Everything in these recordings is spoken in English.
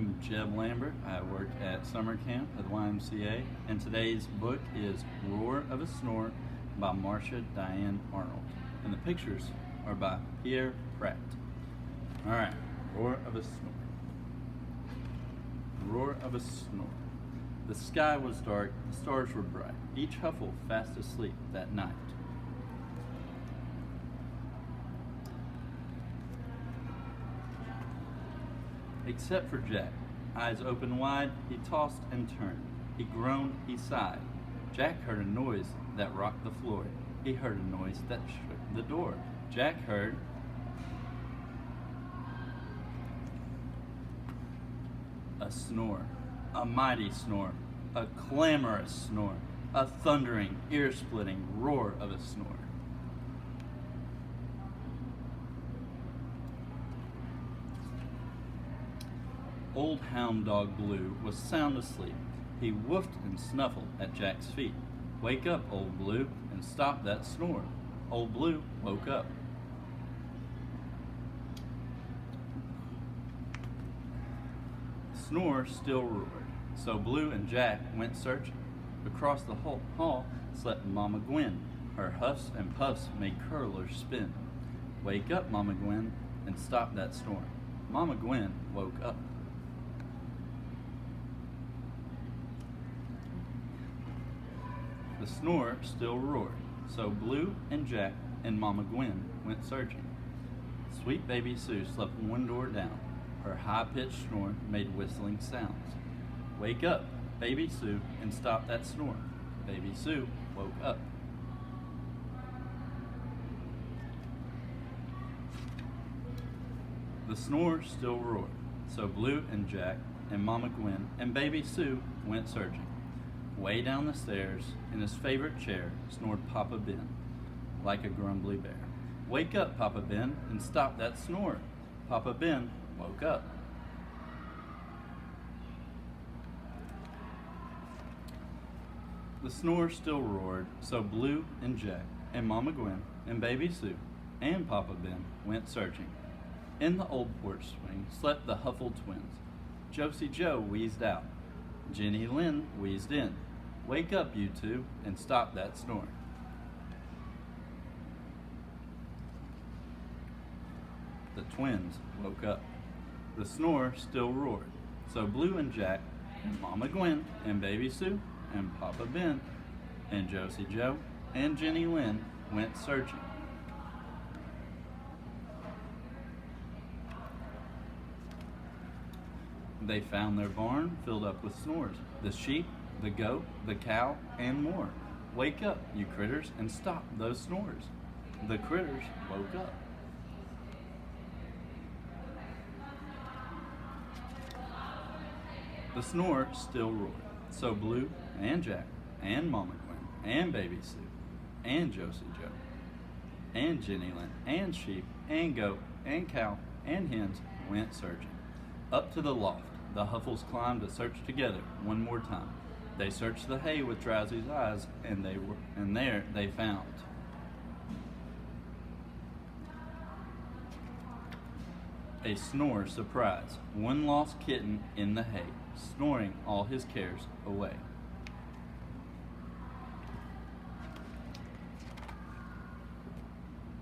I'm Jeb Lambert. I work at summer camp at the YMCA, and today's book is Roar of a Snore by Marcia Diane Arnold. And the pictures are by Pierre Pratt. All right, Roar of a Snore. Roar of a Snore. The sky was dark, the stars were bright, each huffle fast asleep that night. Except for Jack, eyes open wide, he tossed and turned. He groaned, he sighed. Jack heard a noise that rocked the floor. He heard a noise that shook the door. Jack heard a snore, a mighty snore, a clamorous snore, a thundering, ear-splitting roar of a snore. Old hound dog Blue was sound asleep. He woofed and snuffled at Jack's feet. Wake up, old Blue, and stop that snore. Old Blue woke up. Snore still roared, so Blue and Jack went searching. Across the hall slept Mama Gwen. Her huffs and puffs made curlers spin. Wake up, Mama Gwen, and stop that snore. Mama Gwen woke up. The snore still roared, so Blue and Jack and Mama Gwen went searching. Sweet baby Sue slept one door down. Her high-pitched snore made whistling sounds. Wake up, baby Sue, and stop that snore. Baby Sue woke up. The snore still roared, so Blue and Jack and Mama Gwen and baby Sue went searching. Way down the stairs, in his favorite chair, snored Papa Ben, like a grumbly bear. Wake up, Papa Ben, and stop that snore. Papa Ben woke up. The snore still roared, so Blue and Jack and Mama Gwen and baby Sue and Papa Ben went searching. In the old porch swing slept the Huffle twins. Josie Joe wheezed out. Jenny Lynn wheezed in. Wake up, you two, and stop that snore. The twins woke up. The snore still roared, so Blue and Jack and Mama Gwen and baby Sue and Papa Ben and Josie Joe and Jenny Lynn went searching. They found their barn filled up with snores, the sheep, the goat, the cow, and more. Wake up, you critters, and stop those snores. The critters woke up. The snore still roared, so Blue and Jack and Mama Gwen and baby Sue and Josie Joe and Jenny Lynn and sheep and goat and cow and hens went searching. Up to the loft, the Huffles climbed to search together one more time. They searched the hay with drowsy eyes, and there they found a snore surprise. One lost kitten in the hay, snoring all his cares away.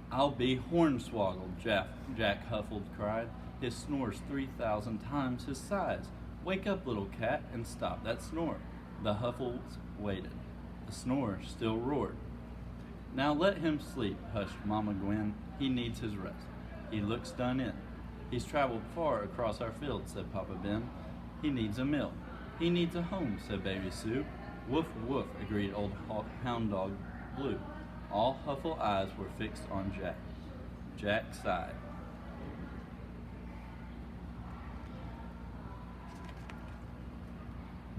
I'll be hornswoggled, Jack Huffled cried. His snore's 3,000 times his size. Wake up, little cat, and stop that snore. The Huffles waited. The snore still roared. Now let him sleep, hushed Mama Gwen. He needs his rest. He looks done in. He's traveled far across our fields, said Papa Ben. He needs a meal. He needs a home, said baby Sue. Woof, woof, agreed old hound dog Blue. All Huffle eyes were fixed on Jack. Jack sighed.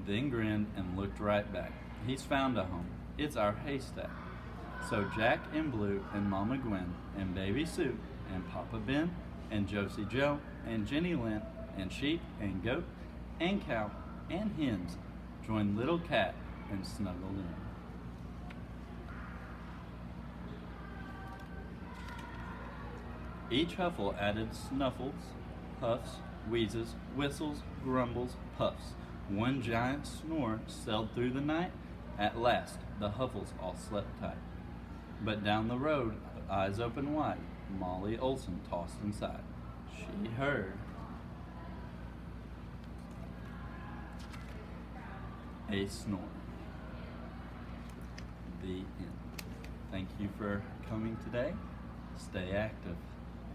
Then grinned and looked right back. He's found a home. It's our haystack. So Jack and Blue and Mama Gwen and baby Sue and Papa Ben and Josie Joe and Jenny Lynn and sheep and goat and cow and hens joined little cat and snuggled in. Each Huffle added snuffles, puffs, Wheezes, whistles, grumbles, puffs. One giant snore sailed through the night. At last, the Huffles all slept tight. But down the road, eyes open wide, Molly Olson tossed inside. She heard a snore. The end. Thank you for coming today. Stay active.